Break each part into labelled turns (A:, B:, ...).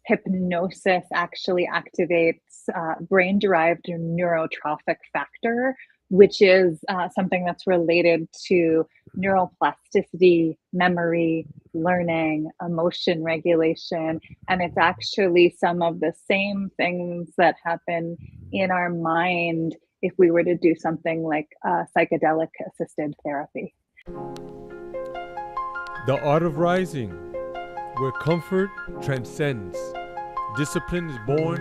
A: hypnosis actually activates brain-derived neurotrophic factor, which is something that's related to neuroplasticity, memory, learning, emotion regulation. And it's actually some of the same things that happen in our mind if we were to do something like psychedelic assisted therapy.
B: The Art of Rising, where comfort transcends, discipline is born,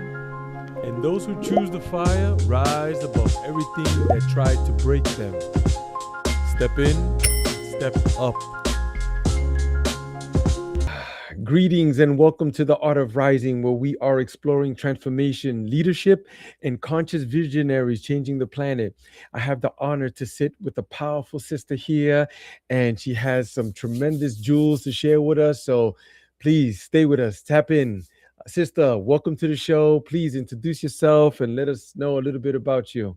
B: and those who choose the fire rise above everything that tried to break them. Step in, step up. Greetings and welcome to the Art of Rising, where we are exploring transformation, leadership, and conscious visionaries changing the planet. I have the honor to sit with a powerful sister here, and she has some tremendous jewels to share with us. So please stay with us, tap in. Sister, welcome to the show. Please introduce yourself and let us know a little bit about you.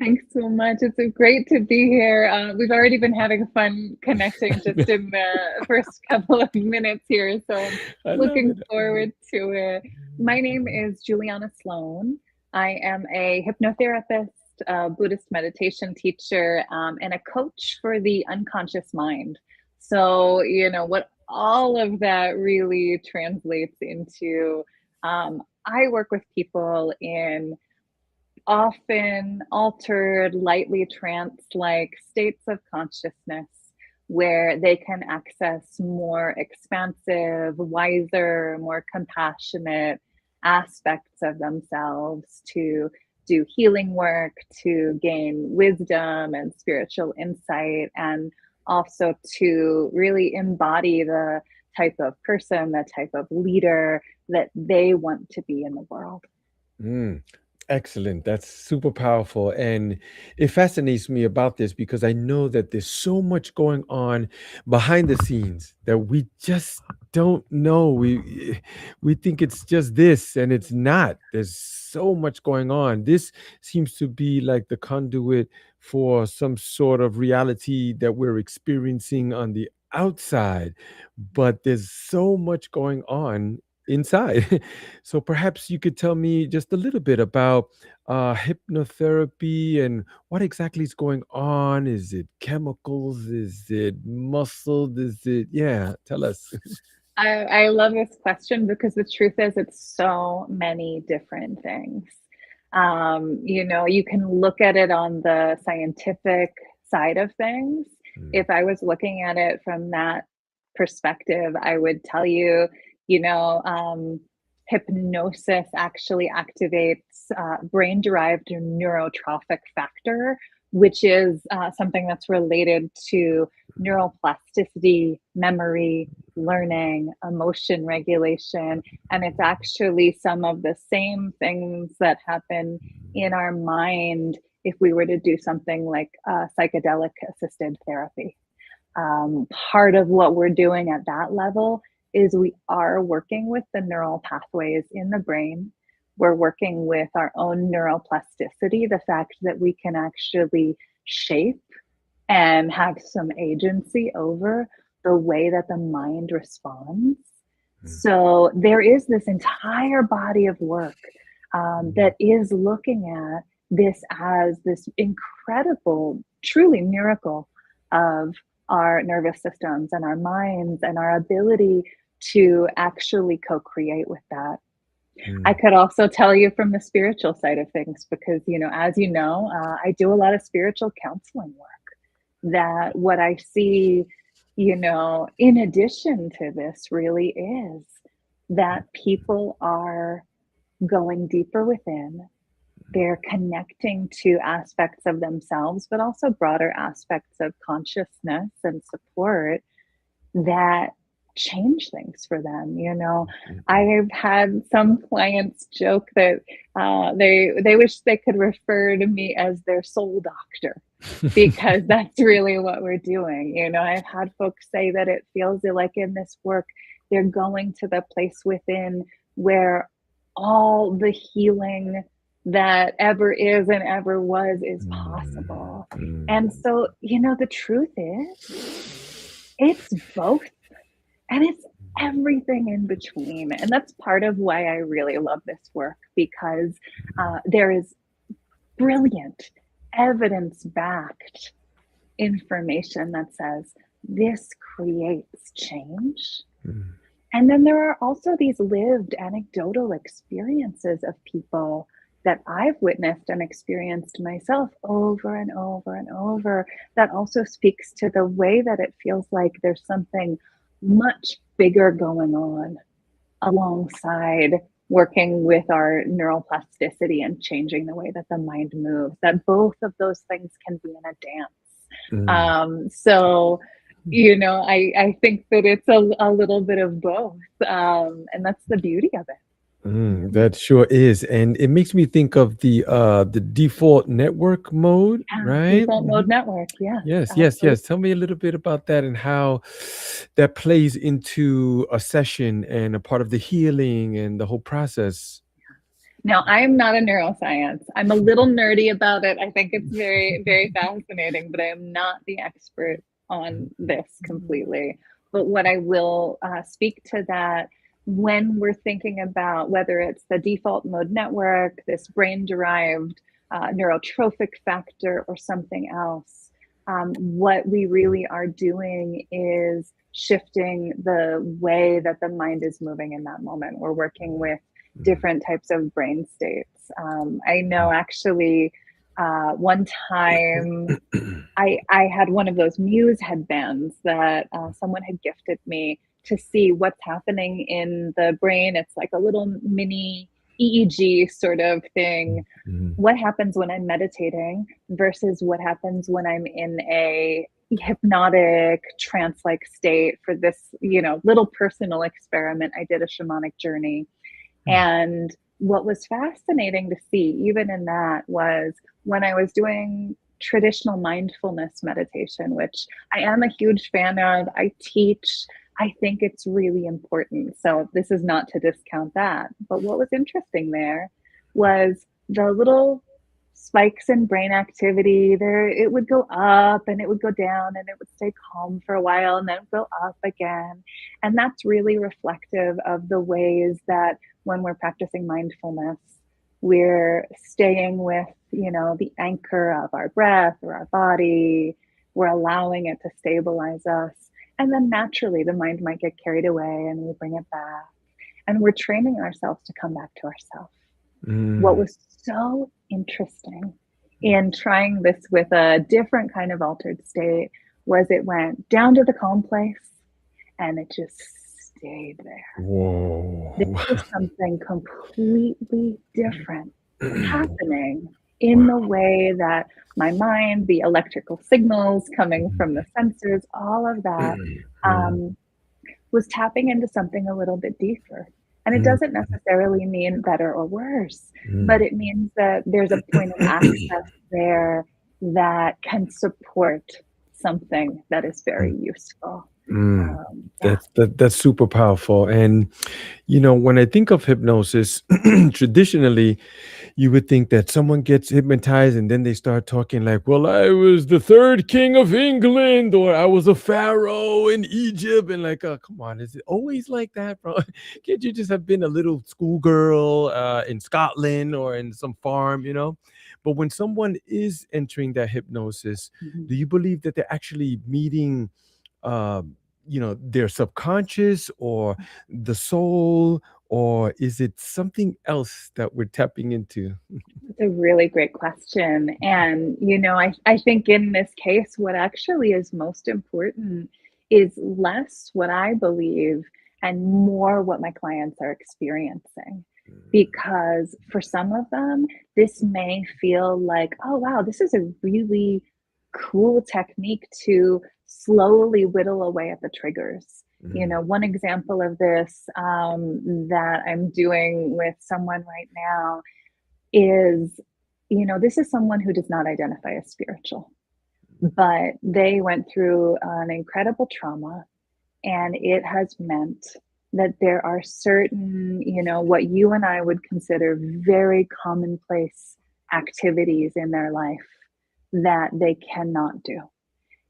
A: Thanks so much. It's great to be here. We've already been having fun connecting just in the first couple of minutes here, so I'm looking forward to it. My name is Juliana Sloane. I am a hypnotherapist, a Buddhist meditation teacher, and a coach for the unconscious mind. So, what all of that really translates into, I work with people in often altered, lightly trance-like states of consciousness where they can access more expansive, wiser, more compassionate aspects of themselves to do healing work, to gain wisdom and spiritual insight, and also to really embody the type of person, the type of leader that they want to be in the world.
B: Excellent. That's super powerful. And it fascinates me about this because I know that there's so much going on behind the scenes that we just don't know. We think it's just this, and it's not. There's so much going on. This seems to be like the conduit for some sort of reality that we're experiencing on the outside, but there's so much going on inside. So perhaps you could tell me just a little bit about hypnotherapy and what exactly is going on. Is it chemicals? Is it muscle? Yeah, tell us.
A: I love this question because the truth is it's so many different things. You can look at it on the scientific side of things. If I was looking at it from that perspective, I would tell you, hypnosis actually activates brain-derived neurotrophic factor, which is something that's related to neuroplasticity, memory, learning, emotion regulation. And it's actually some of the same things that happen in our mind if we were to do something like psychedelic assisted therapy. Part of what we're doing at that level is we are working with the neural pathways in the brain. We're working with our own neuroplasticity, the fact that we can actually shape and have some agency over the way that the mind responds. So there is this entire body of work that is looking at this as this incredible, truly miracle of our nervous systems and our minds and our ability to actually co-create with that. I could also tell you from the spiritual side of things, because, as you know, I do a lot of spiritual counseling work, that what I see, in addition to this really is that people are going deeper within. They're connecting to aspects of themselves, but also broader aspects of consciousness and support that change things for them. I've had some clients joke that they wish they could refer to me as their soul doctor, because that's really what we're doing. I've had folks say that it feels like in this work, they're going to the place within where all the healing that ever is and ever was is possible. And so, the truth is, it's both. And it's everything in between. And that's part of why I really love this work, because there is brilliant, evidence backed information that says this creates change.
B: Mm.
A: And then there are also these lived anecdotal experiences of people that I've witnessed and experienced myself over and over and over, that also speaks to the way that it feels like there's something much bigger going on alongside working with our neuroplasticity and changing the way that the mind moves, that both of those things can be in a dance.
B: Mm.
A: So, I think that it's a little bit of both. And that's the beauty of it.
B: That sure is, and it makes me think of the default network mode,
A: Yeah,
B: right?
A: default mode
B: Mhm.
A: network. Yes,
B: Yes, yes,
A: absolutely.
B: yes. Tell me a little bit about that and how that plays into a session and a part of the healing and the whole process.
A: Now, I'm not a neuroscience. I'm a little nerdy about it. I think it's very, very fascinating, but I am not the expert on this completely. But what I will speak to that, when we're thinking about whether it's the default mode network, this brain derived neurotrophic factor, or something else, what we really are doing is shifting the way that the mind is moving in that moment. We're working with different types of brain states. I know actually one time I had one of those Muse headbands that someone had gifted me to see what's happening in the brain. It's like a little mini EEG sort of thing.
B: Mhm.
A: What happens when I'm meditating versus what happens when I'm in a hypnotic trance-like state. For this, little personal experiment, I did a shamanic journey, and what was fascinating to see, even in that, was when I was doing traditional mindfulness meditation, which I am a huge fan of, I teach, I think it's really important. So, this is not to discount that. But what was interesting there was the little spikes in brain activity there. It would go up and it would go down and it would stay calm for a while and then go up again. And that's really reflective of the ways that when we're practicing mindfulness, we're staying with, the anchor of our breath or our body. We're allowing it to stabilize us. And then naturally, the mind might get carried away and we bring it back. And we're training ourselves to come back to ourselves. What
B: Mm.
A: was so interesting in trying this with a different kind of altered state was it went down to the calm place and it just stayed there. There
B: Whoa.
A: was something completely different happening in
B: Wow.
A: the way that my mind, the electrical signals coming from the sensors, all of that
B: Mm.
A: um, was tapping into something a little bit deeper. And it
B: Mm.
A: doesn't necessarily mean better or worse, but
B: Mm.
A: it means that there's a point of access there that can support something that is very useful.
B: Mm.
A: Yeah.
B: That's super powerful. And when I think of hypnosis, traditionally, you would think that someone gets hypnotized and then they start talking like, well, I was the third king of England, or I was a pharaoh in Egypt. And like, oh, come on, is it always like that, bro? Can't you just have been a little schoolgirl in Scotland or in some farm? But when someone is entering that hypnosis,
A: Mhm.
B: do you believe that they're actually meeting their subconscious or the soul, or is it something else that we're tapping into?
A: It's a really great question. And, I think in this case, what actually is most important is less what I believe and more what my clients are experiencing. Because for some of them, this may feel like, oh, wow, this is a really cool technique to slowly whittle away at the triggers.
B: Mm.
A: One example of this that I'm doing with someone right now is, this is someone who does not identify as spiritual, but they went through an incredible trauma, and it has meant that there are certain, what you and I would consider very commonplace activities in their life that they cannot do.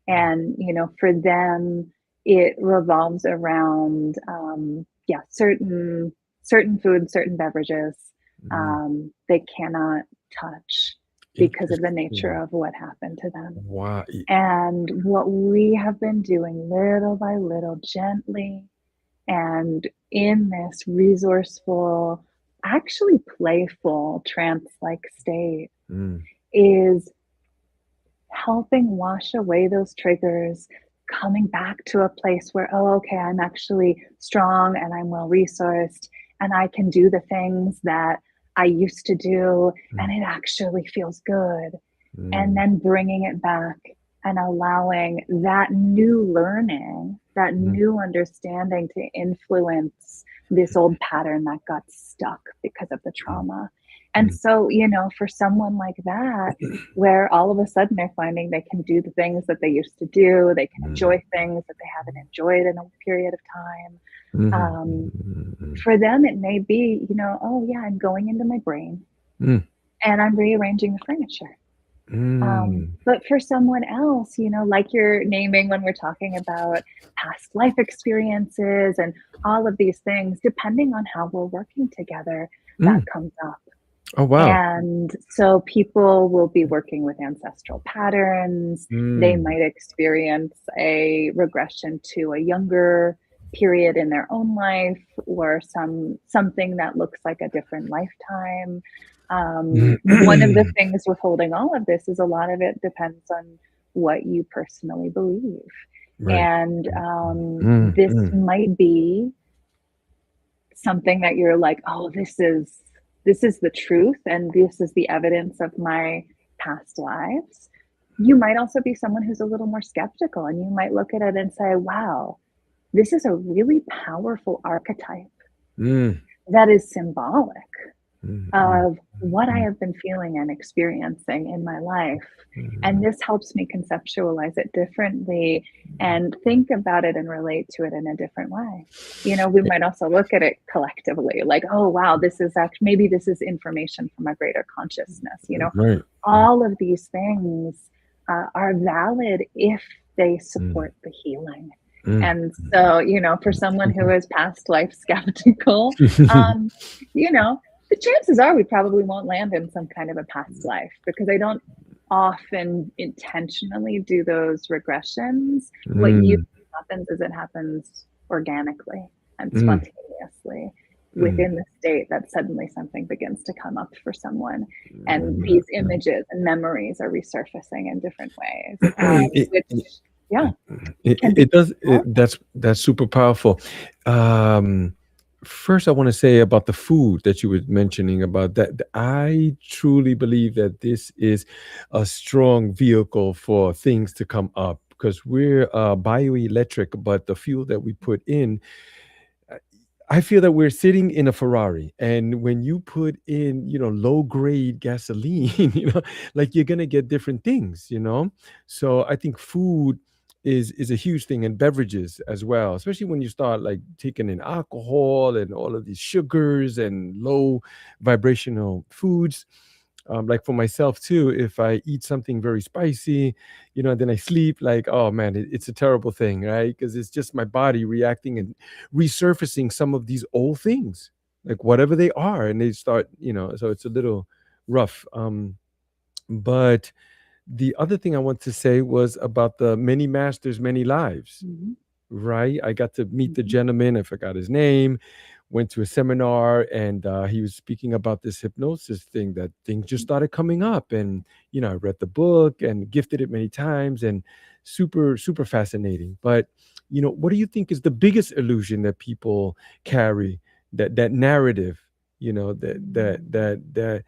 A: And, for them, it revolves around, yeah, certain foods, certain beverages,
B: Mm,
A: they cannot touch because of the nature
B: interesting.
A: of what happened to them.
B: Wow.
A: And what we have been doing little by little, gently, and in this resourceful, actually playful, trance-like state,
B: Mm,
A: is helping wash away those triggers, coming back to a place where, oh, okay, I'm actually strong and I'm well resourced and I can do the things that I used to do and
B: mm,
A: it actually feels good. And
B: mm,
A: then bringing it back and allowing that new learning, that
B: mm,
A: new understanding to influence this old pattern that got stuck because of the
B: mm,
A: trauma. And
B: mm.
A: so, for someone like that, where all of a sudden they're finding they can do the things that they used to do, they can
B: Mm,
A: enjoy things that they haven't enjoyed in a period of time.
B: mhm,
A: Um,
B: mm,
A: for them, it may be, oh, yeah, I'm going into my brain
B: mm,
A: and I'm rearranging the furniture.
B: mm,
A: But for someone else, like you're naming when we're talking about past life experiences and all of these things, depending on how we're working together, that
B: mm.
A: comes up.
B: Oh, wow.
A: And so people will be working with ancestral patterns. They
B: Mm,
A: might experience a regression to a younger period in their own life or something that looks like a different lifetime. One of the
B: mm.
A: things with holding all of this is a lot of it depends on what you personally believe.
B: Right.
A: And
B: Mm,
A: this
B: mm,
A: might be something that you're like, oh, this is the truth and this is the evidence of my past lives. You might also be someone who's a little more skeptical and you might look at it and say, wow, this is a really powerful archetype
B: mm,
A: that is symbolic
B: mm, mm,
A: of what I
B: mm,
A: have been feeling and experiencing in my life. And
B: mm,
A: this helps me conceptualize it differently and think about it and relate to it in a different way. We might also look at it collectively like, oh, wow, this is actually, maybe this is information from a greater consciousness.
B: right.
A: All of these things are valid if they
B: Mm,
A: support the healing.
B: mm,
A: And so, for someone who is past life skeptical, um, you know, the chances are we probably won't land in some kind of a past life because I don't often intentionally do those regressions. What usually
B: mm,
A: happens is it happens organically and
B: mm,
A: spontaneously
B: mm,
A: within the state that suddenly something begins to come up for someone. And
B: mm,
A: these
B: mm.
A: images and memories are resurfacing in different ways,
B: It,
A: which, yeah,
B: it,
A: can
B: it
A: be
B: does.
A: powerful.
B: That's super powerful. Um, First, I want to say about the food that you were mentioning about that. I truly believe that this is a strong vehicle for things to come up because we're bioelectric, but the fuel that we put in, I feel that we're sitting in a Ferrari, and when you put in, low grade gasoline, like you're gonna get different things, So I think food is a huge thing, and beverages as well, especially when you start like taking in alcohol and all of these sugars and low vibrational foods. Like for myself too, if I eat something very spicy, then I sleep, like, oh man, it's a terrible thing, right? Because it's just my body reacting and resurfacing some of these old things, like whatever they are, and they start, so it's a little rough. But the other thing I want to say was about the many masters, many lives,
A: Mhm,
B: right? I got to meet the
A: mhm,
B: gentleman. I forgot his name. Went to a seminar, and he was speaking about this hypnosis thing. That things just started coming up, and I read the book and gifted it many times, and super super fascinating. But what do you think is the biggest illusion that people carry? That narrative, that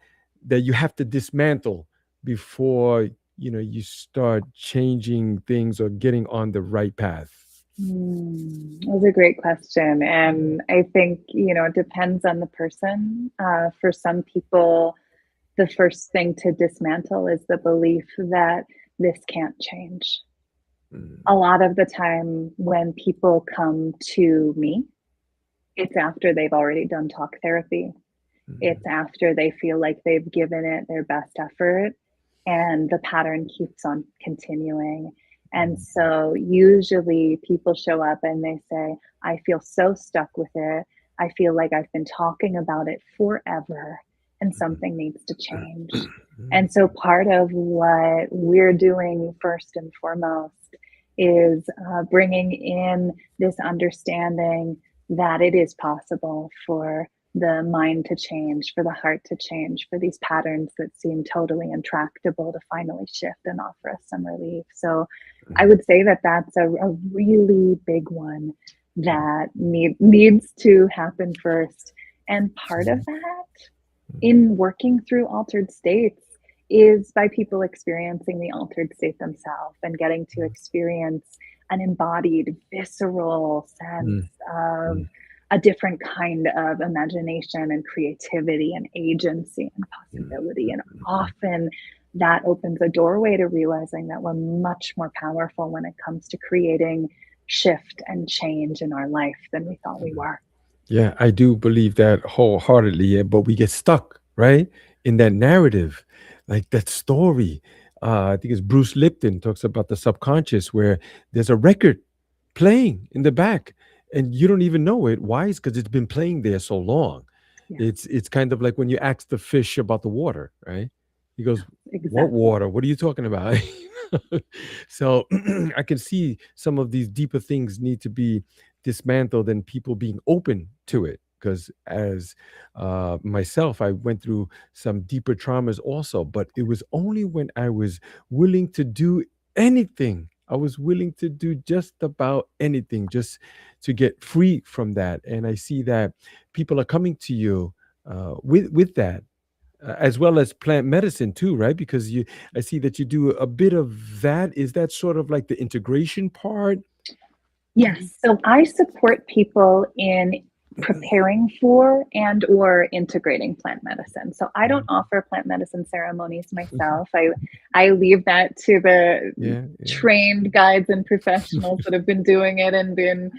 B: you have to dismantle before you start changing things or getting on the right path.
A: That's a great question. And I think, it depends on the person. For some people, the first thing to dismantle is the belief that this can't change. A
B: Mm,
A: lot of the time when people come to me, it's after they've already done talk therapy.
B: mm,
A: It's after they feel like they've given it their best effort and the pattern keeps on continuing. And so usually people show up and they say, I feel so stuck with it. I feel like I've been talking about it forever and something needs to change. And so part of what we're doing first and foremost is bringing in this understanding that it is possible for the mind to change, for the heart to change, for these patterns that seem totally intractable to finally shift and offer us some relief. So I would say that that's a really big one that needs to happen first. And part of that in working through altered states is by people experiencing the altered state themselves and getting to experience an embodied, visceral sense of a different kind of imagination and creativity and agency and possibility. And often that opens a doorway to realizing that we're much more powerful when it comes to creating shift and change in our life than we thought we were.
B: Yeah, I do believe that wholeheartedly. Yeah, but we get stuck, right, in that narrative, like that story. I think it's Bruce Lipton talks about the subconscious, where there's a record playing in the back, and you don't even know it. Why? It's because it's been playing there so long.
A: Yeah,
B: It's kind of like when you ask the fish about the water, right? He goes, "What
A: exactly.
B: water? What are you talking about?" So I can see some of these deeper things need to be dismantled and people being open to it. Because as myself, I went through some deeper traumas also, but it was only when I was willing to do anything. I was willing to do just about anything just to get free from that. And I see that people are coming to you with that, as well as plant medicine too, right? Because I see that you do a bit of that. Is that sort of like the integration part?
A: Yes. So I support people in preparing for and or integrating plant medicine. So I don't offer plant medicine ceremonies myself. I leave that to the
B: Yeah, yeah.
A: trained guides and professionals that have been doing it and been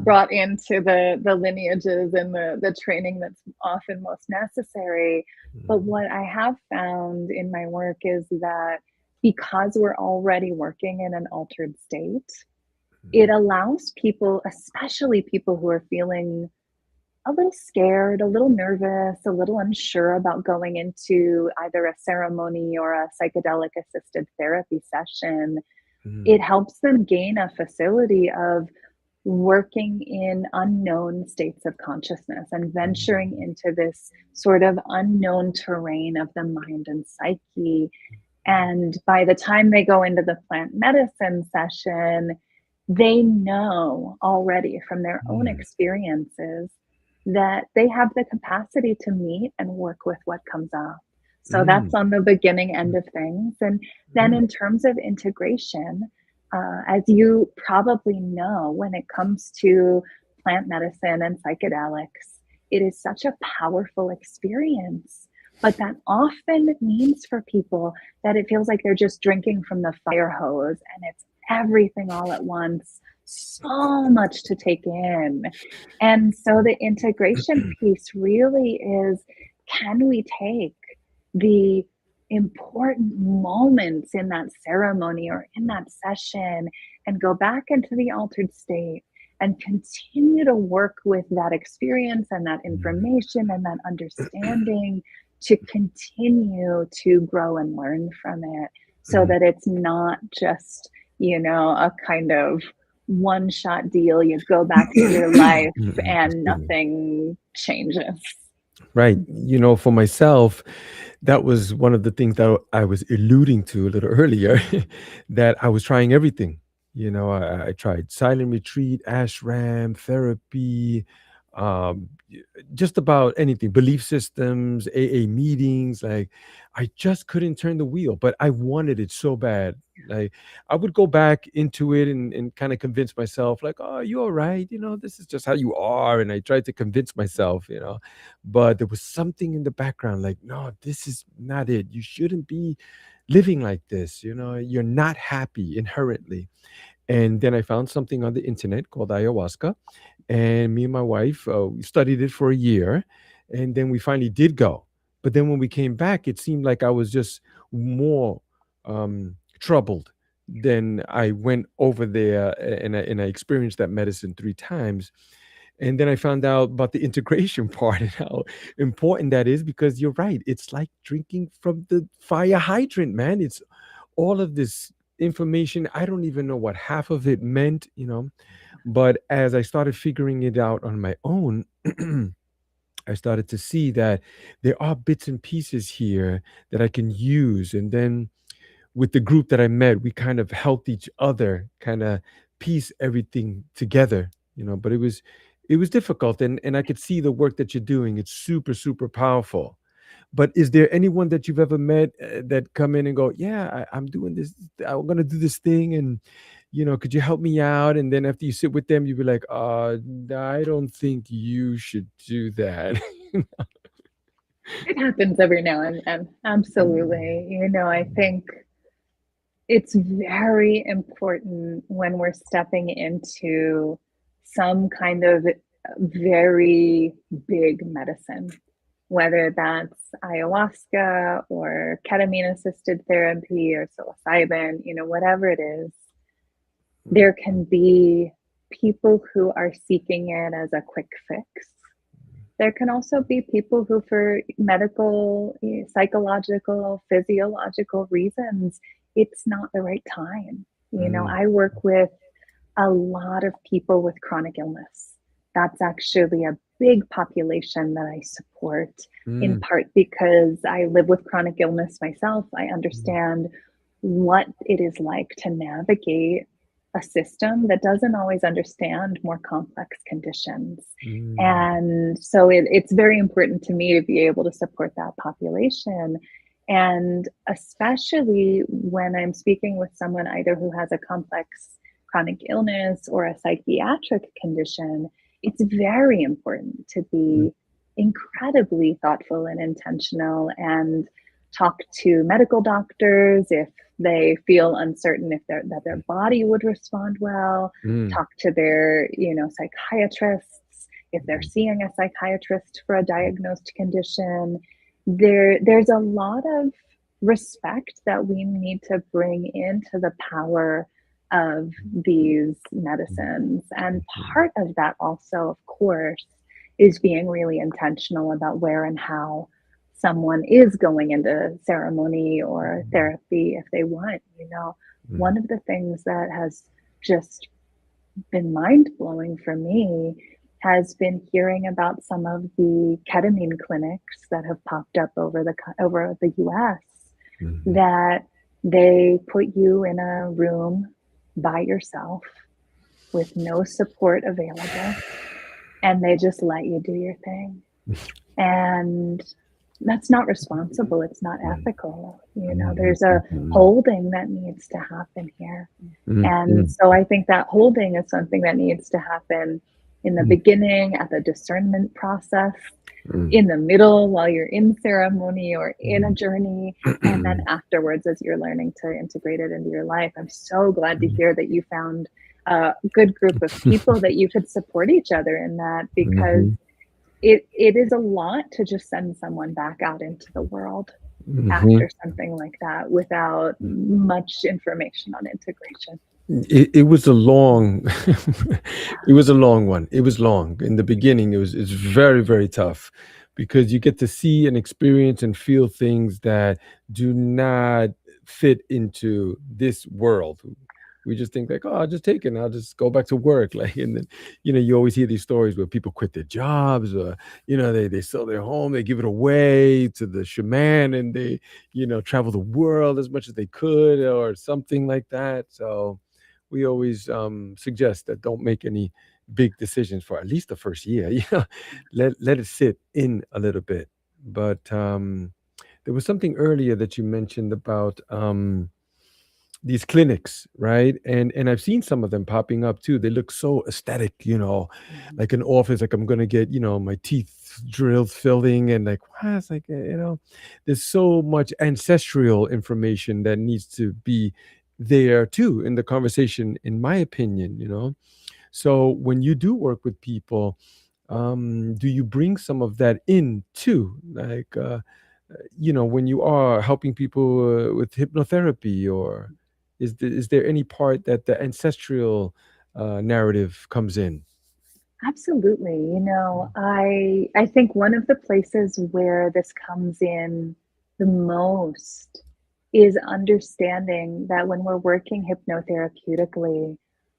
A: brought into the lineages and the training that's often most necessary. But what I have found in my work is that because we're already working in an altered state, it allows people, especially people who are feeling a little scared, a little nervous, a little unsure about going into either a ceremony or a psychedelic assisted therapy session, it helps them gain a facility of working in unknown states of consciousness and venturing into this sort of unknown terrain of the mind and psyche. And by the time they go into the plant medicine session, they know already from their own experiences that they have the capacity to meet and work with what comes up. So that's on the beginning end of things. And then in terms of integration, as you probably know, when it comes to plant medicine and psychedelics, it is such a powerful experience. But that often means for people that it feels like they're just drinking from the fire hose and it's everything all at once, so much to take in. And so the integration piece really is, can we take the important moments in that ceremony or in that session and go back into the altered state and continue to work with that experience and that information and that understanding to continue to grow and learn from it so that it's not just, a kind of one shot deal. You go back to your life and
B: Excuse me.
A: nothing changes.
B: Right. For myself, that was one of the things that I was alluding to a little earlier, that I was trying everything. I tried silent retreat, ashram, therapy, just about anything, belief systems, AA meetings. Like, I just couldn't turn the wheel, but I wanted it so bad. Like, I would go back into it and kind of convince myself, like, oh, you're all right. This is just how you are. And I tried to convince myself, but there was something in the background, like, no, this is not it. You shouldn't be living like this. You're not happy inherently. And then I found something on the internet called ayahuasca, and me and my wife, we studied it for a year, and then we finally did go. But then when we came back, it seemed like I was just more troubled. then I went over there and I experienced that medicine 3 times. And then I found out about the integration part and how important that is, because you're right. It's like drinking from the fire hydrant, man. It's all of this information. I don't even know what half of it meant. But as I started figuring it out on my own, I started to see that there are bits and pieces here that I can use. And then with the group that I met, we kind of helped each other kind of piece everything together. But it was difficult, and I could see the work that you're doing. It's super, super powerful. But is there anyone that you've ever met that come in and go, yeah, I'm doing this, I'm gonna do this thing, and could you help me out? And then after you sit with them, you'd be like, I don't think you should do that.
A: It happens every now and then. Absolutely. I think it's very important when we're stepping into some kind of very big medicine, whether that's ayahuasca or ketamine assisted therapy or psilocybin, whatever it is. There can be people who are seeking it as a quick fix. There can also be people who, for medical, psychological, physiological reasons, it's not the right time.
B: Mm,
A: I work with a lot of people with chronic illness. That's actually a big population that I support, in
B: mm,
A: part because I live with chronic illness myself. I
B: mm,
A: understand what it is like to navigate a system that doesn't always understand more complex conditions.
B: mm,
A: And so it's very important to me to be able to support that population. And especially when I'm speaking with someone either who has a complex chronic illness or a psychiatric condition, it's very important to
B: mm,
A: be incredibly thoughtful and intentional and talk to medical doctors if they feel uncertain if that their body would respond well,
B: mm,
A: talk to their psychiatrists if they're
B: mm,
A: seeing a psychiatrist for a diagnosed condition. There's a lot of respect that we need to bring into the power of these medicines. And
B: mm,
A: part of that also, of course, is being really intentional about where and how someone is going into ceremony or therapy if they want.
B: mm,
A: One of the things that has just been mind blowing for me has been hearing about some of the ketamine clinics that have popped up over the US,
B: mhm.
A: that they put you in a room by yourself with no support available, and they just let you do your thing. And that's not responsible. It's not
B: Mm,
A: ethical.
B: mhm,
A: There's a
B: mhm,
A: holding that needs to happen here.
B: mm,
A: And
B: mm,
A: so I think that holding is something that needs to happen in the
B: mm,
A: beginning, at the discernment process,
B: mm,
A: in the middle while you're in ceremony or in a
B: mm.
A: journey, and then afterwards as you're learning to integrate it into your life. I'm so glad to hear that you found a good group of people that you could support each other in that, because
B: Mhm,
A: it is a lot to just send someone back out into the world
B: mhm.
A: after something like that without much information on integration.
B: It was a long it was a long one. It was long. In the beginning, it's very, very tough, because you get to see and experience and feel things that do not fit into this world. We just think like, oh, I'll just take it and I'll just go back to work. Like, and then, you always hear these stories where people quit their jobs, or, they sell their home, they give it away to the shaman, and they, travel the world as much as they could or something like that. So we always suggest that don't make any big decisions for at least the first year. Let it sit in a little bit. But there was something earlier that you mentioned about these clinics, right? And I've seen some of them popping up too. They look so aesthetic, like an office, like I'm gonna get, my teeth drilled filling, and like, wow, it's like, there's so much ancestral information that needs to be there too in the conversation, in my opinion. So when you do work with people, do you bring some of that in too? Like, when you are helping people with hypnotherapy, or Is there any part that the ancestral narrative comes in?
A: Absolutely. I think one of the places where this comes in the most is understanding that when we're working hypnotherapeutically,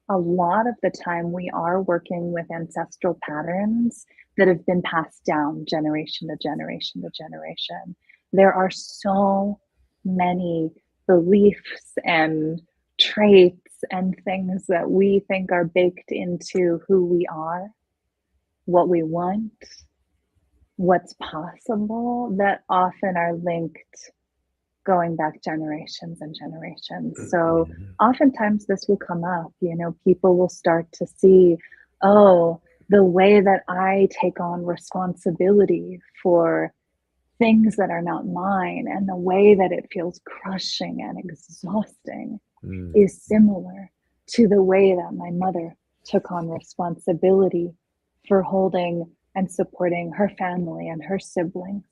A: a lot of the time we are working with ancestral patterns that have been passed down generation to generation to generation. There are so many beliefs and traits and things that we think are baked into who we are, what we want, what's possible, that often are linked going back generations and generations. So oftentimes this will come up, people will start to see, oh, the way that I take on responsibility for things that are not mine and the way that it feels crushing and exhausting
B: Mm,
A: is similar to the way that my mother took on responsibility for holding and supporting her family and her siblings,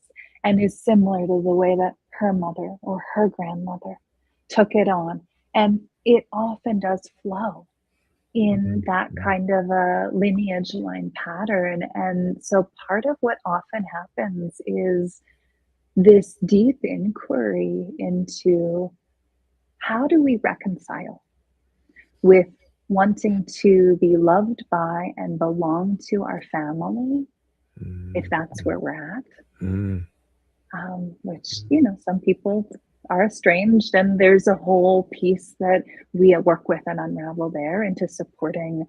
A: and is similar to the way that her mother or her grandmother took it on. And it often does flow in
B: mm,
A: that
B: mm,
A: kind of a lineage line pattern. And so part of what often happens is this deep inquiry into how do we reconcile with wanting to be loved by and belong to our family, if
B: mm,
A: that's where we're at,
B: mm,
A: which, some people are estranged, and there's a whole piece that we work with and unravel there into supporting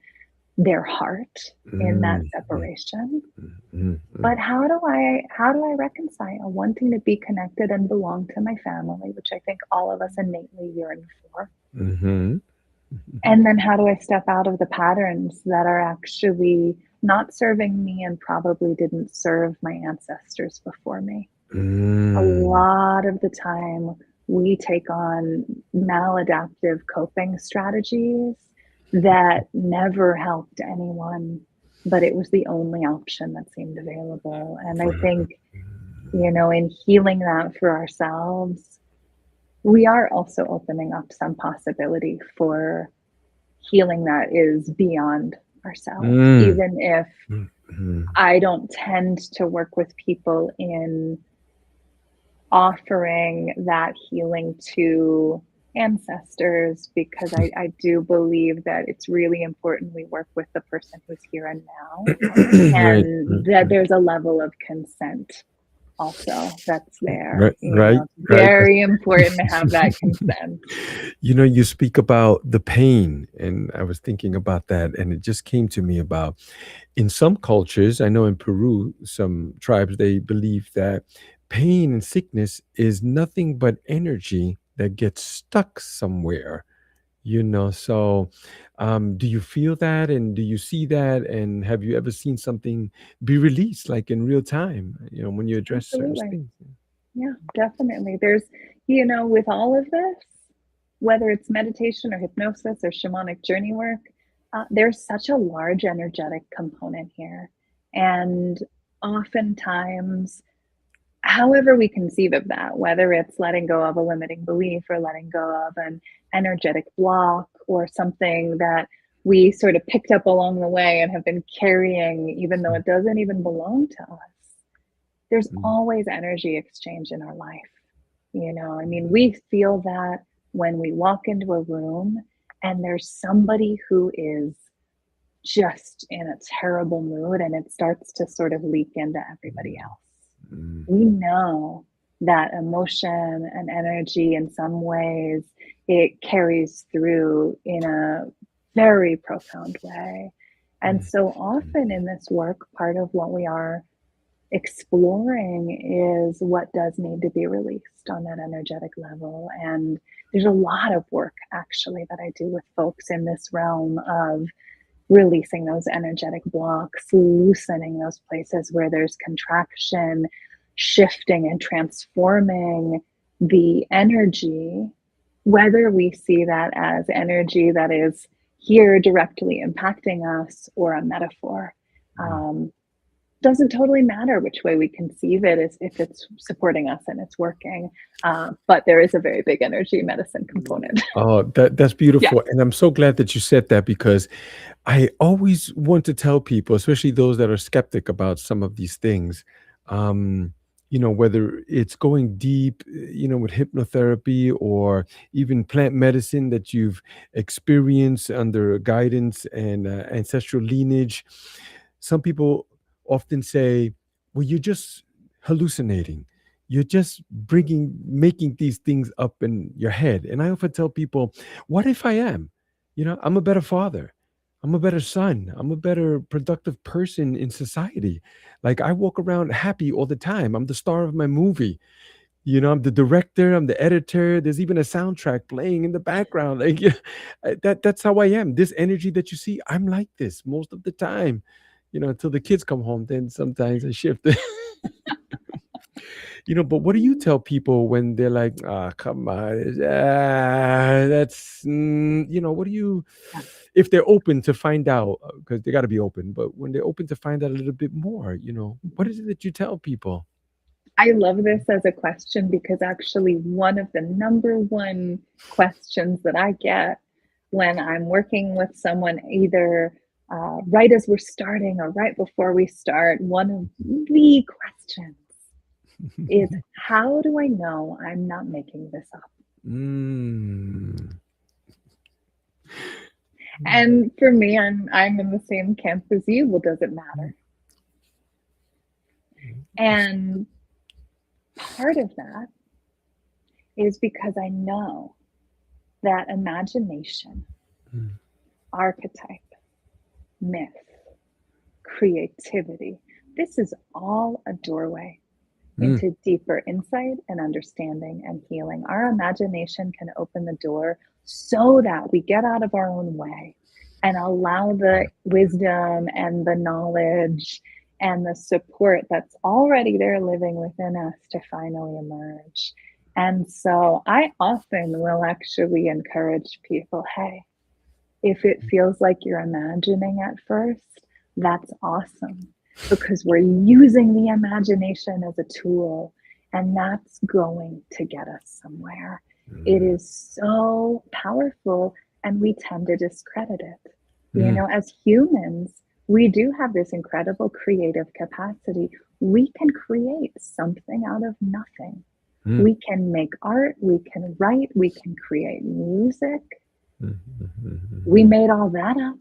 A: their heart in that
B: mm, mm,
A: separation.
B: mm,
A: But
B: mm,
A: how do I reconcile wanting to be connected and belong to my family, which I think all of us innately yearn for?
B: mhm,
A: And then how do I step out of the patterns that are actually not serving me and probably didn't serve my ancestors before me? A
B: mm,
A: lot of the time, we take on maladaptive coping strategies that never helped anyone, but it was the only option that seemed available. And I think, in healing that for ourselves, we are also opening up some possibility for healing that is beyond ourselves,
B: mm,
A: even if
B: mm, mm,
A: I don't tend to work with people in offering that healing to ancestors, because I do believe that it's really important we work with the person who's here and now,
B: right,
A: and that there's a level of consent also that's there.
B: right, right,
A: It's
B: right.
A: very important to have that consent.
B: You speak about the pain, and I was thinking about that, and it just came to me about in some cultures, I know in Peru, some tribes, they believe that pain and sickness is nothing but energy that gets stuck somewhere. So do you feel that, and do you see that, and have you ever seen something be released like in real time, when you address certain
A: Absolutely.
B: things?
A: Yeah, definitely. There's, with all of this, whether it's meditation or hypnosis or shamanic journey work, there's such a large energetic component here. And oftentimes, however we conceive of that, whether it's letting go of a limiting belief or letting go of an energetic block or something that we sort of picked up along the way and have been carrying, even though it doesn't even belong to us, there's
B: Mm,
A: always energy exchange in our life. I mean, we feel that when we walk into a room and there's somebody who is just in a terrible mood and it starts to sort of leak into everybody
B: mm,
A: else.
B: mm,
A: We know that emotion and energy, in some ways, it carries through in a very profound way. And
B: mm,
A: so often in this work, part of what we are exploring is what does need to be released on that energetic level. And there's a lot of work actually that I do with folks in this realm of releasing those energetic blocks, loosening those places where there's contraction, shifting and transforming the energy, whether we see that as energy that is here directly impacting us or a metaphor.
B: mm,
A: Um, doesn't totally matter which way we conceive it, is if it's supporting us and it's working. But there is a very big energy medicine component.
B: Oh, that's
A: Yeah.
B: beautiful, and I'm so glad that you said that because I always want to tell people, especially those that are skeptic about some of these things, um, whether it's going deep, with hypnotherapy or even plant medicine that you've experienced under guidance and ancestral lineage. Some people often say, well, you're just hallucinating. You're just making these things up in your head. And I often tell people, what if I am? I'm a better father. I'm a better son. I'm a better productive person in society. Like I walk around happy all the time. I'm the star of my movie. I'm the director, I'm the editor. There's even a soundtrack playing in the background. Like yeah, that's how I am. This energy that you see, I'm like this most of the time. Until the kids come home, then sometimes I shift. But what do you tell people when they're like, "Ah, come on, that's," what do you, if they're open to find out, because they got to be open, but when they're open to find out a little bit more, what is it that you tell people?
A: I love this as a question because actually, one of the number one questions that I get when I'm working with someone, either right as we're starting or right before we start, one of the questions is, how do I know I'm not making this up?
B: Mm.
A: And for me, I'm in the same camp as you. Well, does it matter? And part of that is because I know that imagination,
B: Mm.
A: archetype, myth, creativity, this is all a doorway
B: Mm.
A: into deeper insight and understanding and healing. Our imagination can open the door so that we get out of our own way and allow the wisdom and the knowledge and the support that's already there living within us to finally emerge. And so I often will actually encourage people, hey, if it feels like you're imagining at first, that's awesome, because we're using the imagination as a tool, and that's going to get us somewhere. It
B: Mm.
A: is so powerful, and we tend to discredit it.
B: Mm.
A: As humans, we do have this incredible creative capacity. We can create something out of nothing.
B: Mm.
A: We can make art, we can write, we can create music.
B: Mm.
A: We
B: Mm.
A: made all that up,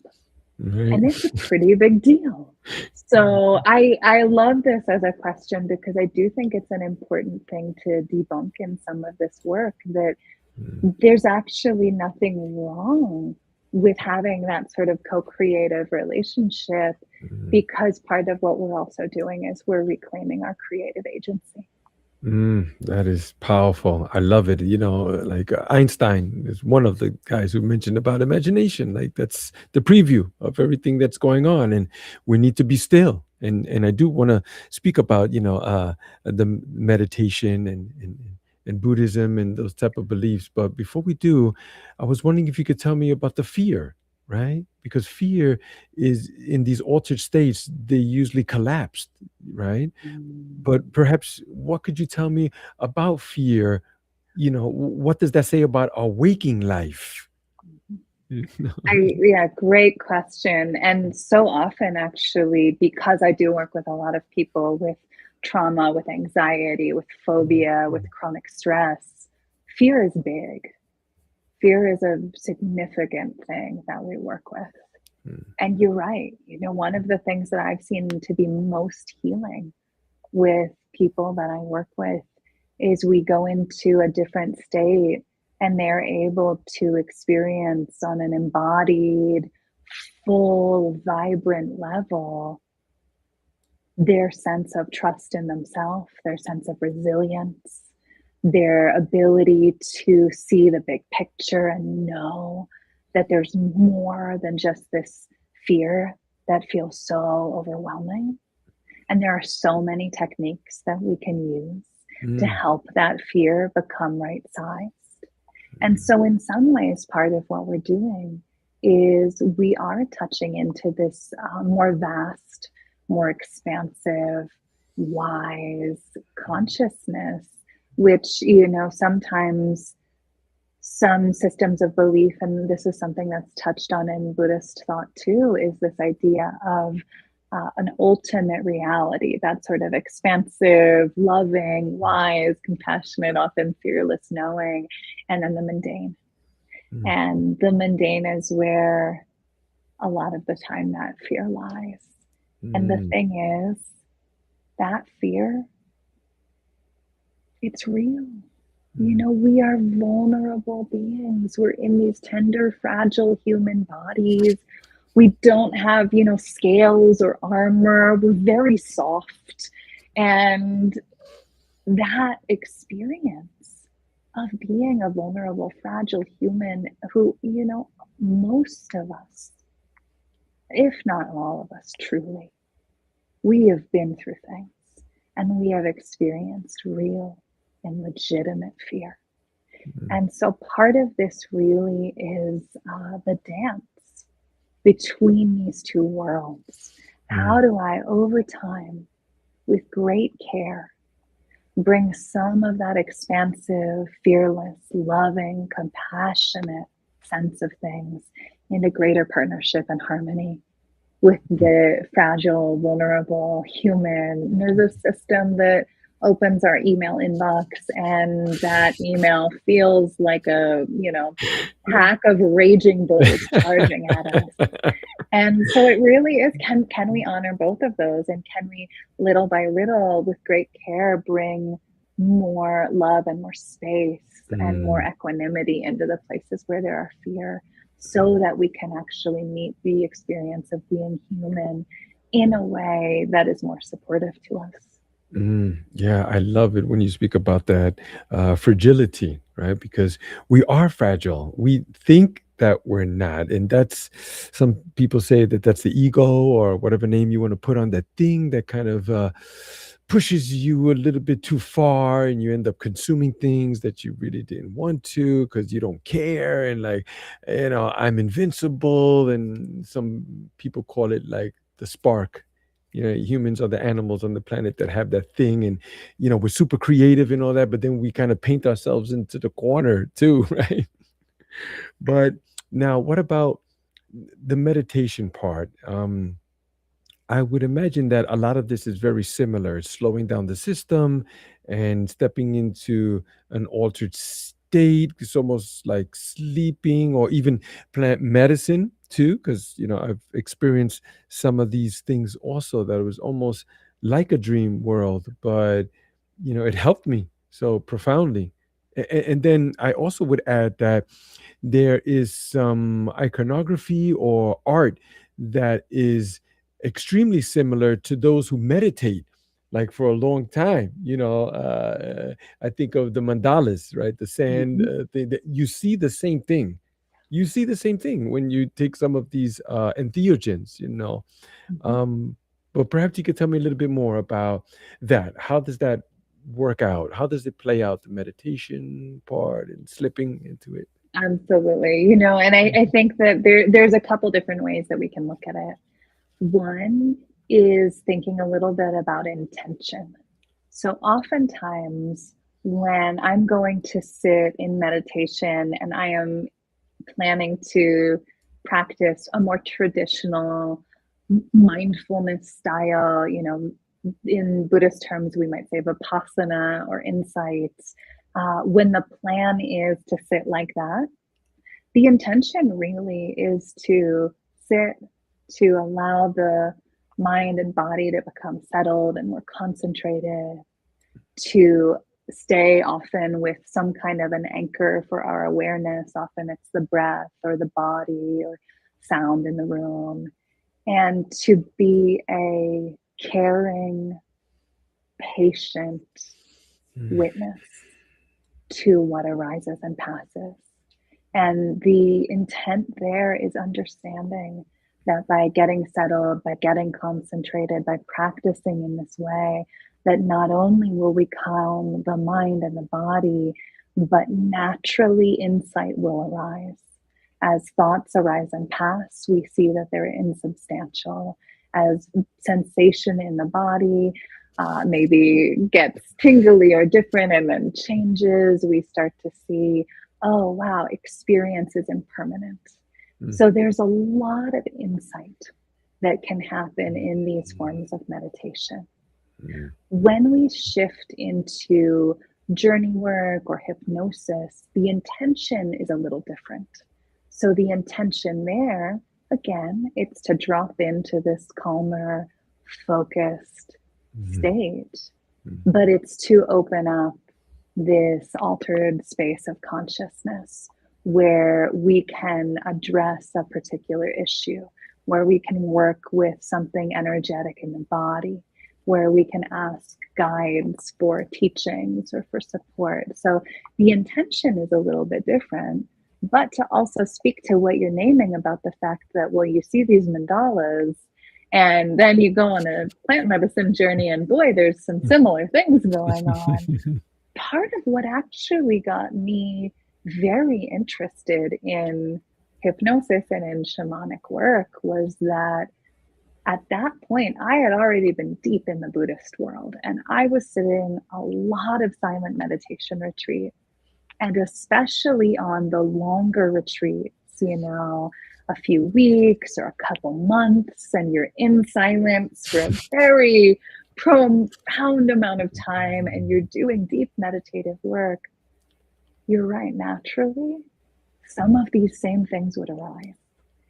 B: Right.
A: and it's a pretty big deal. So I love this as a question because I do think it's an important thing to debunk in some of this work, that
B: Mm.
A: there's actually nothing wrong with having that sort of co-creative relationship,
B: Mm.
A: because part of what we're also doing is we're reclaiming our creative agency.
B: That is powerful. I love it. Like Einstein is one of the guys who mentioned about imagination. Like that's the preview of everything that's going on, and we need to be still. And I do want to speak about the meditation and Buddhism and those type of beliefs. But before we do, I was wondering if you could tell me about the fear, right? Because fear is in these altered states, they usually collapse, right? But perhaps what could you tell me about fear? What does that say about our waking life? You know?
A: Yeah, great question. And so often, actually, because I do work with a lot of people with trauma, with anxiety, with phobia, with chronic stress, fear is big. Fear is a significant thing that we work with.
B: Mm.
A: And you're right. One of the things that I've seen to be most healing with people that I work with is we go into a different state and they're able to experience on an embodied, full, vibrant level their sense of trust in themselves, their sense of resilience, their ability to see the big picture and know that there's more than just this fear that feels so overwhelming. And there are so many techniques that we can use to
B: Mm.
A: help that fear become right sized. And so, in some ways, part of what we're doing is we are touching into this more vast more expansive, wise consciousness, which, sometimes some systems of belief, and this is something that's touched on in Buddhist thought too, is this idea of an ultimate reality, that sort of expansive, loving, wise, compassionate, often fearless knowing, and then the mundane.
B: Mm,
A: And the mundane is where a lot of the time that fear lies. And the
B: mm,
A: thing is, that fear, it's real.
B: mm,
A: We are vulnerable beings. We're in these tender, fragile human bodies. We don't have, scales or armor. We're very soft. And that experience of being a vulnerable, fragile human who, most of us, if not all of us, truly, we have been through things and we have experienced real and legitimate fear.
B: mm,
A: And so part of this really is the dance between these two worlds. How
B: mm,
A: do I, over time, with great care, bring some of that expansive, fearless, loving, compassionate sense of things into greater partnership and harmony with
B: mm.
A: the fragile, vulnerable human nervous system that opens our email inbox, and that email feels like a, pack of raging bulls charging at us. And so it really is, can we honor both of those, and can we little by little with great care bring more love and more space and more
B: Mm.
A: equanimity into the places where there are fear, so that we can actually meet the experience of being human in a way that is more supportive to us.
B: Yeah, I love it when you speak about that fragility, right? Because we are fragile. We think that we're not. And that's some people say that that's the ego or whatever name you want to put on that thing that kind of pushes you a little bit too far and you end up consuming things that you really didn't want to because you don't care. And like, I'm invincible. And some people call it like the spark. Humans are the animals on the planet that have that thing, and we're super creative and all that, but then we kind of paint ourselves into the corner too, right? But now, what about the meditation part? I would imagine that a lot of this is very similar, slowing down the system and stepping into an altered state. It's almost like sleeping or even plant medicine too, because I've experienced some of these things also that it was almost like a dream world, but it helped me so profoundly. And then I also would add that there is some iconography or art that is extremely similar to those who meditate like for a long time. I think of the mandalas, right? The sand
A: Mhm,
B: thing, that you see the same thing. You see the same thing when you take some of these entheogens.
A: mhm.
B: um, but perhaps you could tell me a little bit more about that. How does that work out? How does it play out, the meditation part and slipping into it?
A: Absolutely. And I think that there's a couple different ways that we can look at it. One is thinking a little bit about intention. So oftentimes when I'm going to sit in meditation and I am planning to practice a more traditional mindfulness style, in Buddhist terms, we might say vipassana or insights. When the plan is to sit like that, the intention really is to sit, to allow the mind and body to become settled and more concentrated, to stay often with some kind of an anchor for our awareness. Often it's the breath or the body or sound in the room, and to be a caring, patient
B: Mm,
A: witness to what arises and passes. And the intent there is understanding that by getting settled, by getting concentrated, by practicing in this way, that not only will we calm the mind and the body, but naturally insight will arise. As thoughts arise and pass, we see that they're insubstantial. as sensation in the body maybe gets tingly or different and then changes, we start to see, oh, wow, experience is impermanent.
B: Mm,
A: So there's a lot of insight that can happen in these forms of meditation.
B: mm,
A: When we shift into journey work or hypnosis, the intention is a little different. So the intention there, again, it's to drop into this calmer, focused
B: mm,
A: state,
B: mm,
A: but it's to open up this altered space of consciousness where we can address a particular issue, where we can work with something energetic in the body, where we can ask guides for teachings or for support. So the intention is a little bit different. But to also speak to what you're naming about the fact that, well, you see these mandalas and then you go on a plant medicine journey, and boy, there's some similar things going on. Part of what actually got me very interested in hypnosis and in shamanic work was that at that point, I had already been deep in the Buddhist world, and I was sitting a lot of silent meditation retreats, and especially on the longer retreats, a few weeks or a couple months, and you're in silence for a very profound amount of time, and you're doing deep meditative work. You're right, naturally, some of these same things would arise.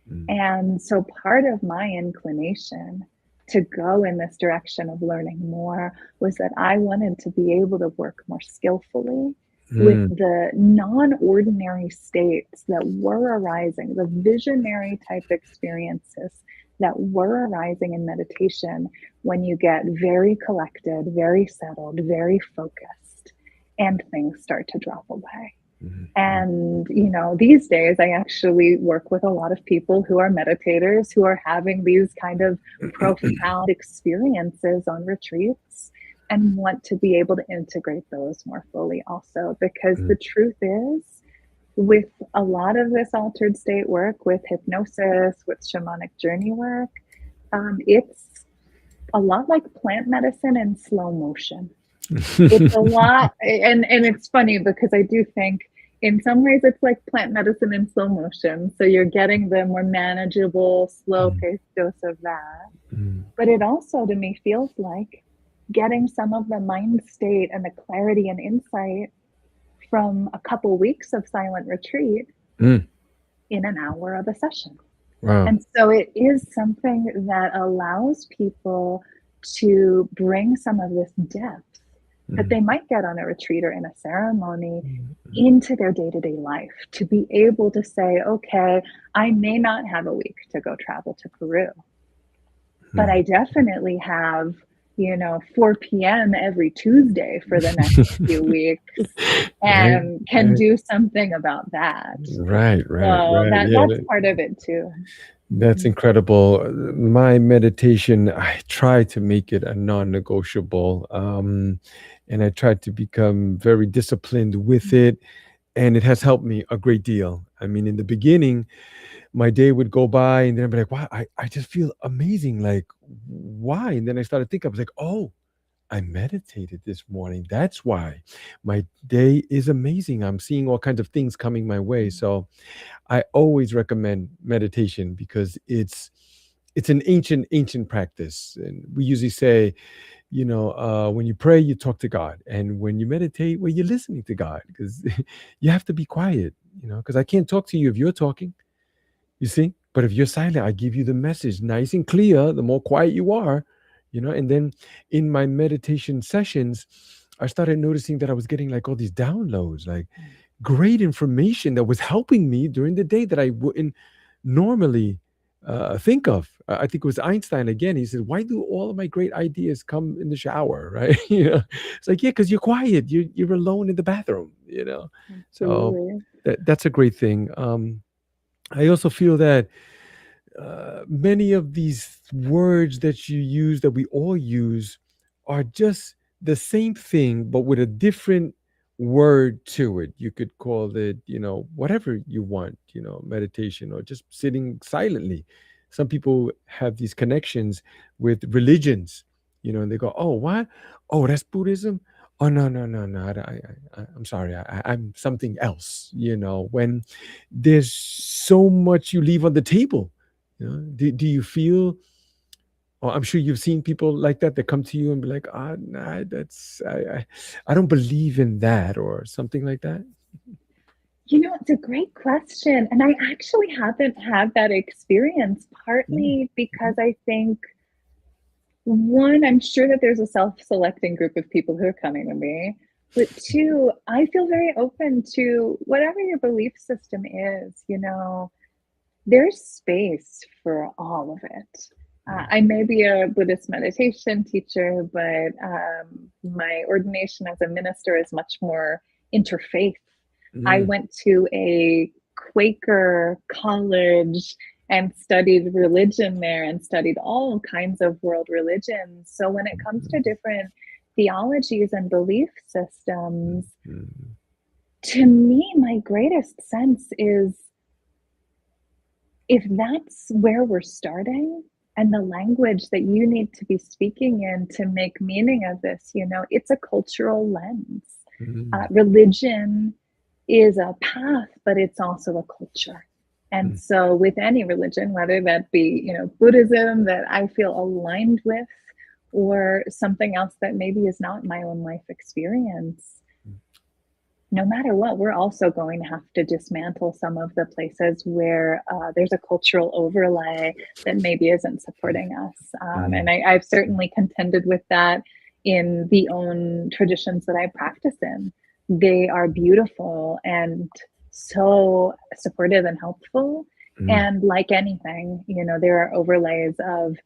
B: mm,
A: And so part of my inclination to go in this direction of learning more was that I wanted to be able to work more skillfully with
B: mm,
A: the non-ordinary states that were arising, the visionary type experiences that were arising in meditation when you get very collected, very settled, very focused, and things start to drop away.
B: mm, mm,
A: And, these days I actually work with a lot of people who are meditators who are having these kind of profound experiences on retreats and want to be able to integrate those more fully also. Because
B: mm.
A: the truth is, with a lot of this altered state work, with hypnosis, with shamanic journey work, it's a lot like plant medicine in slow motion. It's a lot, and it's funny because I do think in some ways it's like plant medicine in slow motion. So you're getting the more manageable, slow
B: Mm,
A: paced dose of that.
B: mm,
A: But it also to me feels like getting some of the mind state and the clarity and insight from a couple weeks of silent retreat
B: mm.
A: in an hour of a session.
B: Wow.
A: And so it is something that allows people to bring some of this depth that
B: Mm,
A: they might get on a retreat or in a ceremony
B: mm, mm,
A: into their day-to-day life, to be able to say, okay, I may not have a week to go travel to Peru, but I
B: mm.
A: definitely have 4 p.m. every Tuesday for the next few weeks
B: Right,
A: and can
B: right,
A: do something about that.
B: right, right,
A: So
B: right.
A: that
B: Yeah,
A: that's part of it too.
B: that's incredible. My meditation, I try to make it a non-negotiable, and I try to become very disciplined with it, and it has helped me a great deal. I mean, in the beginning, my day would go by, and then I'd be like, "Wow, I just feel amazing. Like, why?" And then I started thinking, I was like, "Oh, I meditated this morning. That's why my day is amazing. I'm seeing all kinds of things coming my way." So I always recommend meditation because it's an ancient practice, and we usually say, when you pray, you talk to God, and when you meditate, well, you're listening to God because you have to be quiet, because I can't talk to you if you're talking. You see? But if you're silent, I give you the message nice and clear, the more quiet you are, and then in my meditation sessions, I started noticing that I was getting like all these downloads, like great information that was helping me during the day that I wouldn't normally think of. I think it was Einstein again. He said, "Why do all of my great ideas come in the shower?" Right? It's like, yeah, because you're quiet. You're alone in the bathroom. So
A: Absolutely.
B: that's a great thing. I also feel that many of these words that you use, that we all use, are just the same thing, but with a different word to it. You could call it, whatever you want, meditation or just sitting silently. some people have these connections with religions, and they go, "Oh, what? Oh, that's Buddhism? Oh, no, no, no, no. I'm sorry. I'm something else." When there's so much you leave on the table. Do you feel? Or I'm sure you've seen people like that come to you and be like, "Ah, nah, I don't believe in that," or something like that.
A: It's a great question. And I actually haven't had that experience,
B: Mm,
A: partly because I think, one, I'm sure that there's a self-selecting group of people who are coming to me. But two, I feel very open to whatever your belief system is, there's space for all of it.
B: mm,
A: I may be a Buddhist meditation teacher, but my ordination as a minister is much more interfaith. I
B: mm,
A: went to a Quaker college and studied religion there and studied all kinds of world religions. So when it comes to different theologies and belief systems,
B: mm,
A: to me, my greatest sense is, if that's where we're starting and the language that you need to be speaking in to make meaning of this, it's a cultural lens.
B: mm,
A: Religion is a path, but it's also a culture. And
B: mm,
A: so with any religion, whether that be, Buddhism that I feel aligned with, or something else that maybe is not my own life experience, no matter what, we're also going to have to dismantle some of the places where there's a cultural overlay that maybe isn't supporting us. And
B: mm,
A: I've certainly contended with that in the own traditions that I practice in. They are beautiful and so supportive and helpful.
B: mm,
A: And like anything, there are overlays of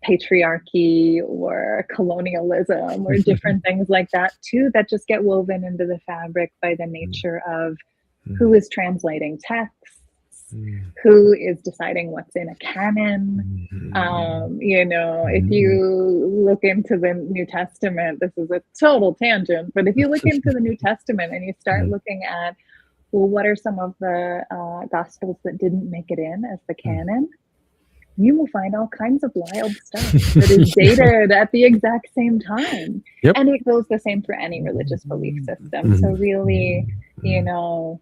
A: patriarchy or colonialism or different things like that too, that just get woven into the fabric by the
B: mm,
A: nature of who
B: mm,
A: is translating texts,
B: mm,
A: who is deciding what's in a canon.
B: mm,
A: If
B: mm,
A: you look into the New Testament, this is a total tangent, but if you look into the New Testament and you start
B: mm,
A: looking at, well, what are some of the gospels that didn't make it in as the
B: mm.
A: canon, you will find all kinds of wild stuff that is dated at the exact same time.
B: Yep.
A: And it goes the same for any religious belief system. So,
B: Mhm,
A: really,
B: mhm,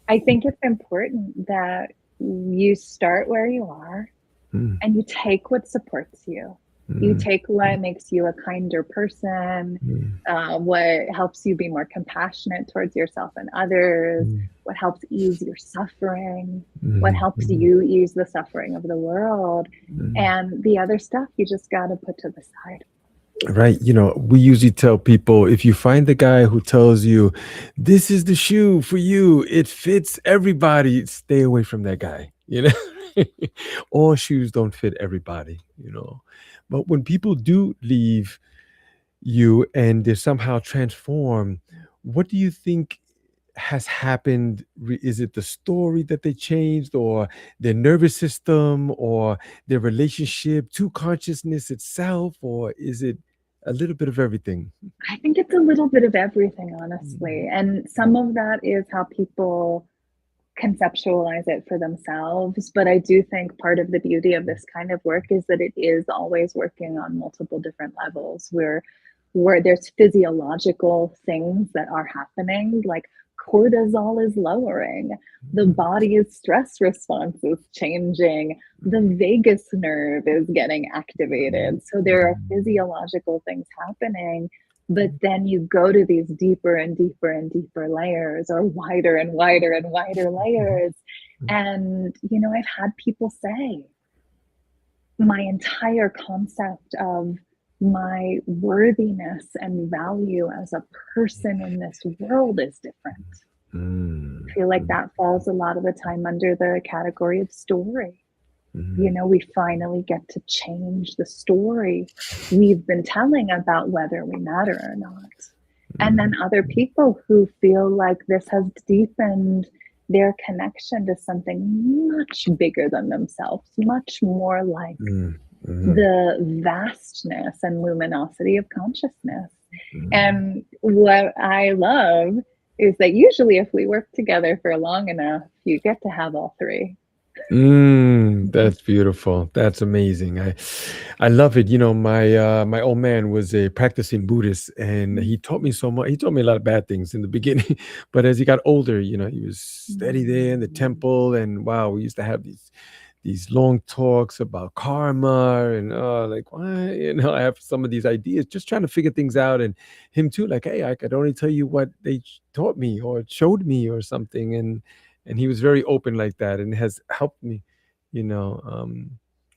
A: I think it's important that you start where you are
B: mhm,
A: and you take what supports you. You
B: mhm,
A: take what makes you a kinder person,
B: mhm,
A: what helps you be more compassionate towards yourself and others,
B: mhm,
A: what helps ease your suffering, what
B: mhm,
A: helps
B: mhm,
A: you ease the suffering of the world.
B: mhm.
A: And the other stuff you just got to put to the side.
B: Right. We usually tell people, if you find the guy who tells you, this is the shoe for you, it fits everybody, stay away from that guy. All shoes don't fit everybody. But when people do leave you and they're somehow transformed, what do you think has happened? Is it the story that they changed, or their nervous system, or their relationship to consciousness itself, or is it a little bit of everything?
A: I think it's a little bit of everything, honestly.
B: Mm,
A: And some of that is how people conceptualize it for themselves. But I do think part of the beauty of this kind of work is that it is always working on multiple different levels, where there's physiological things that are happening, like cortisol is lowering, the
B: mm,
A: body's stress response is changing, the vagus nerve is getting activated. So there are physiological things happening. But then you go to these deeper and deeper and deeper layers, or wider and wider and wider layers. And, I've had people say, my entire concept of my worthiness and value as a person in this world is different. I
B: mm,
A: feel like
B: mm,
A: that falls a lot of the time under the category of story.
B: mm,
A: We finally get to change the story we've been telling about whether we matter or not. And then other people who feel like this has deepened their connection to something much bigger than themselves, much more like
B: mm, mm,
A: the vastness and luminosity of consciousness.
B: mm,
A: And what I love is that usually, if we work together for long enough, you get to have all three.
B: That's beautiful. That's amazing. I love it. My old man was a practicing Buddhist, and he taught me so much. He taught me a lot of bad things in the beginning, but as he got older, he was steady there in the temple, and wow, we used to have these long talks about karma and like why I have some of these ideas, just trying to figure things out, and him too, like, hey, I could only tell you what they taught me or showed me or something, and he was very open like that, and has helped me, you know um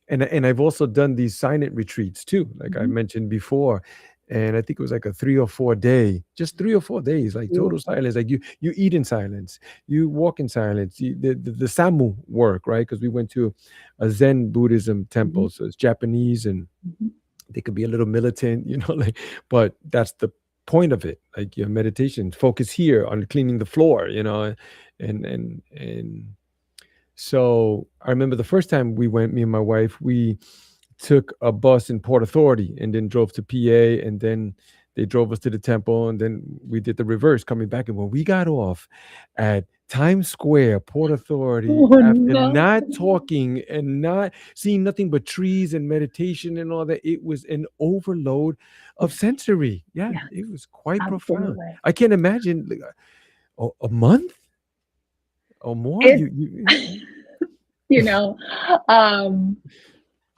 B: and I've also done these silent retreats too, like I
A: Mhm.
B: mentioned before. And I think it was like a 3 or 4 day, just 3 or 4 days, like total
A: Beautiful.
B: silence. Like you eat in silence, you walk in silence. The Samu work, right? Because we went to a Zen Buddhism
A: Mhm.
B: temple, so it's Japanese, and
A: Mhm.
B: they could be a little militant, like, but that's the point of it. Like your meditation, focus here on cleaning the floor, and so I remember the first time we went, me and my wife, we took a bus in Port Authority and then drove to PA, and then they drove us to the temple, and then we did the reverse coming back. And when we got off at Times Square, Port Authority,
A: Oh
B: after
A: no.
B: not talking and not seeing nothing but trees and meditation and all that, it was an overload of sensory. Yeah,
A: Yes,
B: it was quite profound.
A: absolutely.
B: I can't imagine, like, a month or more.
A: It,
B: You
A: you know, um,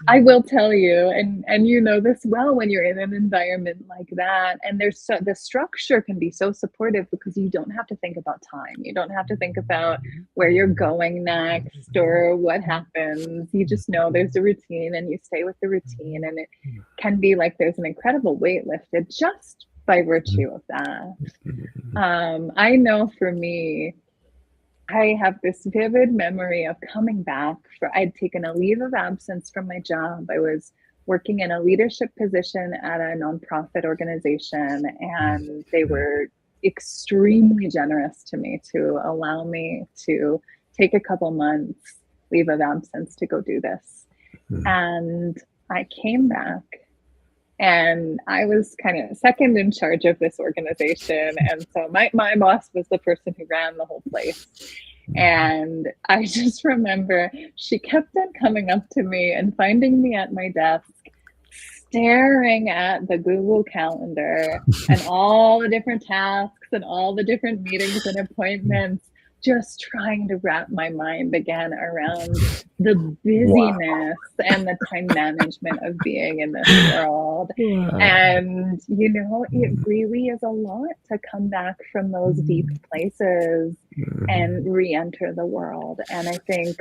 A: I will tell you, and you know this well when you're in an environment like that, and the structure can be so supportive because you don't have to think about time. You don't have to think about where you're going next or what happens. You just know there's a routine and you stay with the routine, and it can be like there's an incredible weight lifted just by virtue of that. I know for me, I have this vivid memory of coming back I'd taken a leave of absence from my job. I was working in a leadership position at a nonprofit organization, and they were extremely generous to me to allow me to take a couple months leave of absence to go do this. And I came back, and I was kind of second in charge of this organization. And so my boss was the person who ran the whole place. And I just remember she kept on coming up to me and finding me at my desk, staring at the Google Calendar and all the different tasks and all the different meetings and appointments, just trying to wrap my mind again around the
B: Wow.
A: busyness and the time management of being in this world.
B: Wow.
A: And, it really is a lot to come back from those deep places and re enter the world. And I think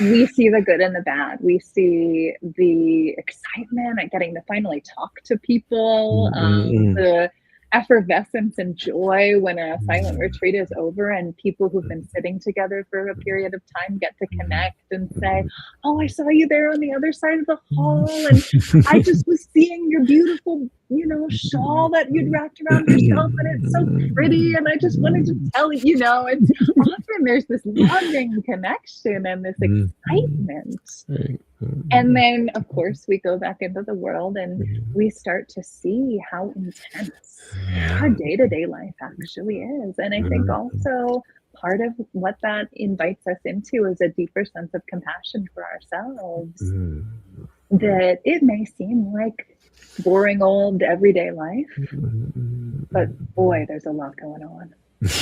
A: we see the good and the bad. We see the excitement at getting to finally talk to people, the effervescence and joy when a silent retreat is over and people who've been sitting together for a period of time get to connect and say, "Oh, I saw you there on the other side of the hall, and I just was seeing your beautiful, shawl that you'd wrapped around yourself, and it's so pretty. And I just wanted to tell you, it's often there's this loving connection and this excitement.
B: Right.
A: And then, of course, we go back into the world and we start to see how intense our
B: Yeah.
A: day to day life actually is. And I think also part of what that invites us into is a deeper sense of compassion for ourselves, that it may seem like boring old everyday life, but boy, there's a lot going on.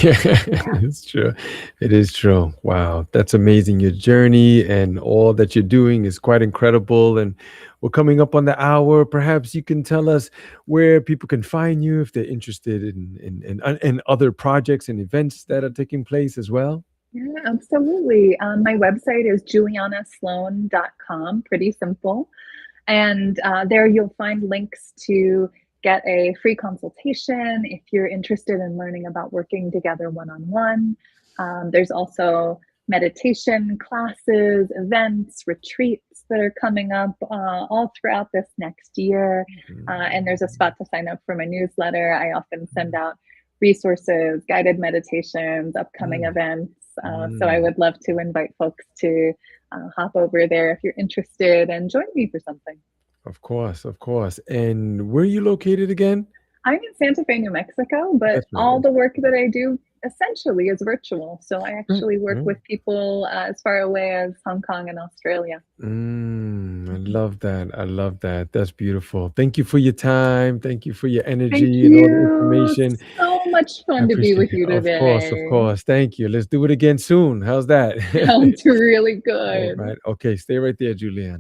B: Yeah,
A: Yeah.
B: it's true. It is true. Wow, that's amazing. Your journey and all that you're doing is quite incredible. And we're coming up on the hour. Perhaps you can tell us where people can find you if they're interested in other projects and events that are taking place as well.
A: Yeah, absolutely. My website is julianasloane.com, pretty simple. And there you'll find links to get a free consultation if you're interested in learning about working together one on one. There's also meditation classes, events, retreats that are coming up all throughout this next year. And there's a spot to sign up for my newsletter. I often send out resources, guided meditations, upcoming
B: Mm,
A: events. So I
B: mm.
A: would love to invite folks to hop over there if you're interested and join me for something.
B: Of course, of course. And where are you located again?
A: I'm in Santa Fe, New Mexico, but
B: That's right.
A: all the work that I do essentially is virtual. So I actually work
B: Mm.
A: with people as far away as Hong Kong and Australia.
B: I
A: Mhm.
B: love that. I love that. That's beautiful. Thank you for your time. Thank you for your
A: Thank
B: energy and all the
A: you.
B: information.
A: So much
B: I
A: fun to be
B: appreciate
A: with
B: it.
A: you
B: Of course, of
A: today.
B: course. Thank you. Let's do it again soon. How's that?
A: Sounds really
B: All
A: good.
B: right. Okay. Stay right there, Julianne.